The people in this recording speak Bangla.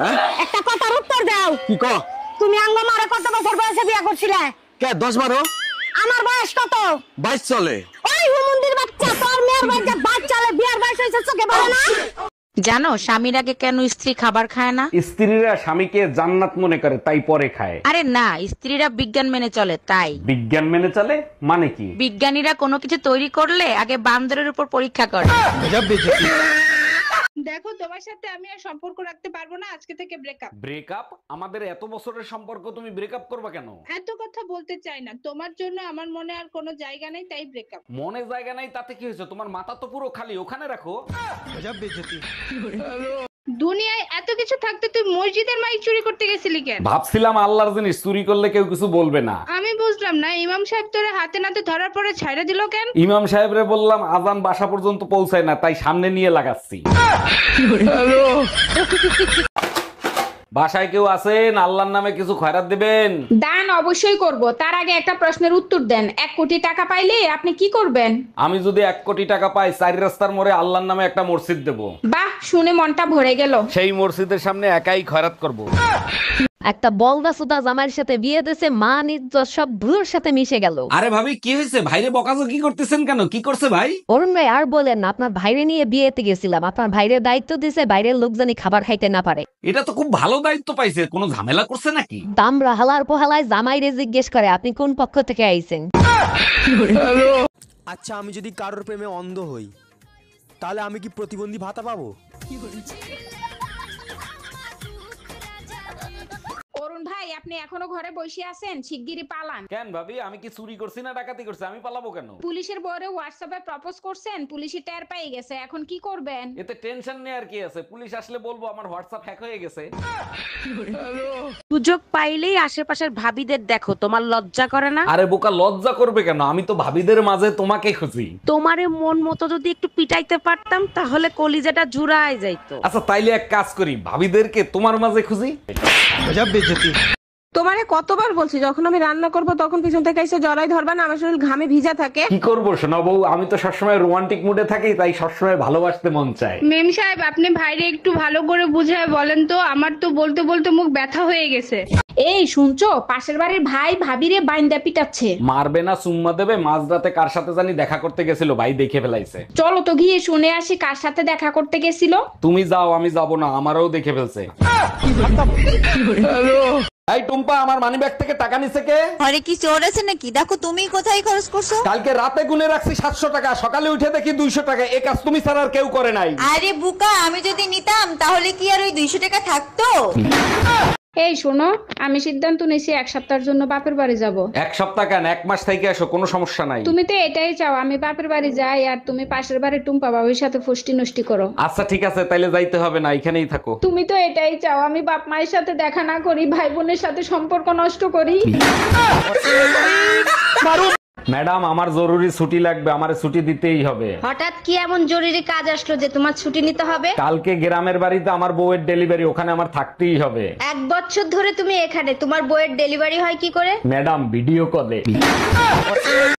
হ্যাঁ একটা কথার উত্তর দাও। কি ক? তুমি আঙ্গ মারে কত বছর বয়সে বিয়ে করছিলে? কে 10-12? আমার বয়স কত? 22 চলে। ওই হুমুন্দির বাচ্চা, তোর মেয়ের বাচ্চা বাচ্চালে বিয়ার বয়স হইছে চোখে পড়ে না? জানো স্বামীর আগে কেন স্ত্রী খাবার খায় না? স্ত্রীরা স্বামীকে জান্নাত মনে করে তাই পরে খায়। আরে না, স্ত্রীরা বিজ্ঞান মেনে চলে তাই। বিজ্ঞান মেনে চলে মানে কি? বিজ্ঞানীরা কোনো কিছু তৈরি করলে আগে বান্দরের উপর পরীক্ষা করে। দেখো তোমার সাথে আমি আর সম্পর্ক রাখতে পারবো না, আজকে থেকে ব্রেকআপ। ব্রেকআপ? আমাদের এত বছরের সম্পর্ক তুমি ব্রেকআপ করবা কেন? এত কথা বলতে চাই না, তোমার জন্য আমার মনে আর কোনো জায়গা নেই, তাই ব্রেকআপ। মনে জায়গা নাই তাতে কি হয়েছে? তোমার মাথা তো পুরো খালি, ওখানে রাখো। দুনিয়ায় এত কিছু থাকতে তুই মসজিদের মাইক চুরি করতে গেছিলি কেন? ভাবছিলাম আল্লাহর জিনিস চুরি করলে কেউ কিছু বলবে না। আমি বুঝলাম না, ইমাম সাহেব তোরে হাতে নাতে ধরার পরে ছাইড়া দিল কেন? ইমাম সাহেবরে বললাম আজান বাসা পর্যন্ত পৌঁছায় না, তাই সামনে নিয়ে লাগাচ্ছি। বাসায় কেউ আছেন? আল্লাহর নামে কিছু খয়রাত দিবেন। দান অবশ্যই করব, তার আগে একটা প্রশ্নের উত্তর দেন। 1 কোটি টাকা পাইলে আপনি কি করবেন? আমি যদি 1 কোটি টাকা পাই, 4 রাস্তার মোড়ে আল্লাহর নামে একটা মসজিদ দেব। বাহ, শুনে মনটা ভরে গেল। সেই মসজিদের সামনে একাই খয়রাত করব। একটা বলদা সুদা জামাইয়ের সাথে বিয়ে দিয়েছে, মান ইজ্জত সব ধুলোর সাথে মিশে গেল। আরে ভাবি কি হয়েছে? ভাইরে বকাজকি করতেছেন কেন? কি করছে ভাই? অরুণ ভাই আর বলেন না, আপনার ভাইরে নিয়ে বিয়েতে গেছিলাম, আপনার ভাইরে দায়িত্ব দিয়েছে বাইরের লোক জানি খাবার খাইতে না পারে। এটা তো খুব ভালো দায়িত্ব পাইছে, কোনো ঝামেলা করছে নাকি? দামরা হালার পোহালায় জামাইরে জিজ্ঞেস করে আপনি কোন পক্ষ থেকে আইছেন। আচ্ছা, আমি যদি কারোর প্রেমে অন্ধ হই তাহলে আমি কি প্রতিবন্ধী ভাতা পাবো? অরুণ ভাই, আপনি এখনো ঘরে বসে আছেন? শিগগিরই পালান। কেন ভাবি, আমি কি চুরি করছি না ডাকাতি করছি? আমি পালাবো কেন? পুলিশের বউরে হোয়াটসঅ্যাপে প্রপোজ করছেন, পুলিশে টের পেয়ে গেছে, এখন কি করবেন? এতে টেনশন নেই আর কি আছে, পুলিশ আসলে বলবো আমার হোয়াটসঅ্যাপ হ্যাক হয়ে গেছে। সুযোগ পাইলেই আশেপাশের ভাবিদের দেখো, তোমার লজ্জা করে না? আরে বোকা, লজ্জা করবে কেন? আমি তো ভাবিদের মাঝে তোমাকে খুঁজি। তোমারে মন মতো যদি একটু পিটাইতে পারতাম তাহলে কলিজাটা জুড়ায় যাইতো। আচ্ছা তাইলে এক কাজ করি, ভাবিদেরকে তোমার মাঝে খুঁজি। তোমারে কতবার বলছি যখন আমি রান্না করব তখন পিছন থেকে এসে জড়াই ধরবা না, আমার শরীর ঘামে ভিজা থাকে। কি করবো শোনা বউ, আমি তো সবসময় রোমান্টিক মুডে থাকি, তাই সবসময় ভালোবাসতে মন চায়। মেম সাহেব, আপনি ভাইরে একটু ভালো করে বুঝায় বলেন তো, আমার তো বলতে বলতে মুখ ব্যথা হয়ে গেছে। এই শুনছো, পাশের বাড়ির ভাই ভাবিরে বাইন্দা পিটাচ্ছে। মারবে না চুম্মা দেবে? মাঝরাতে কার সাথে জানি দেখা করতে গেছিল, ভাই দেখে ফেলাইছে। চলো তো গিয়ে শুনে আসি কার সাথে দেখা করতে গেছিল। তুমি যাও, আমি যাব না, আমারও দেখে ফেলছে। এই টুম্পা, আমার মানিব্যাগ থেকে টাকা নিছে কে? ঘরে কি চোর আছে নাকি? দেখো তুমি কোথায় খরচ করছো। কালকে রাতে গুনে রাখছি 700 টাকা, সকালে উঠে দেখি 200 টাকা। এই কাজ তুমি ছাড়া আর কেউ করে নাই। আরে বুকা, আমি যদি নিতাম তাহলে কি আর ওই 200 টাকা থাকতো? এই শোনো, আমি সিদ্ধান্ত নিয়েছি 1 সপ্তাহের জন্য বাপের বাড়ি যাব। 1 সপ্তাহ কেন, 1 মাস থেকে আসো, কোনো সমস্যা নাই। তুমি তো এটাই চাও আমি বাপের বাড়ি যাই, আর তুমি পাশের বাড়ি টুম্পা বাবুর সাথে ফষ্টি নষ্টি করো। আচ্ছা ঠিক আছে, তাইলে যাইতে হবে না, এখানেই থাকো। তুমি তো এটাই চাও আমি বাপ মায়ের সাথে দেখা না করি, ভাই বোনের সাথে সম্পর্ক নষ্ট করি। ম্যাডাম, আমার জরুরি ছুটি লাগবে, আমারে ছুটি দিতেই হবে। হঠাৎ কি এমন জরুরি কাজ আসলো যে তোমার ছুটি নিতে হবে? কালকে গ্রামের বাড়িতে আমার বউয়ের ডেলিভারি, ওখানে আমার থাকতেই হবে। 1 বছর ধরে তুমি এখানে, তোমার বইয়ের ডেলিভারি হয় কি করে? ম্যাডাম, ভিডিও কলে।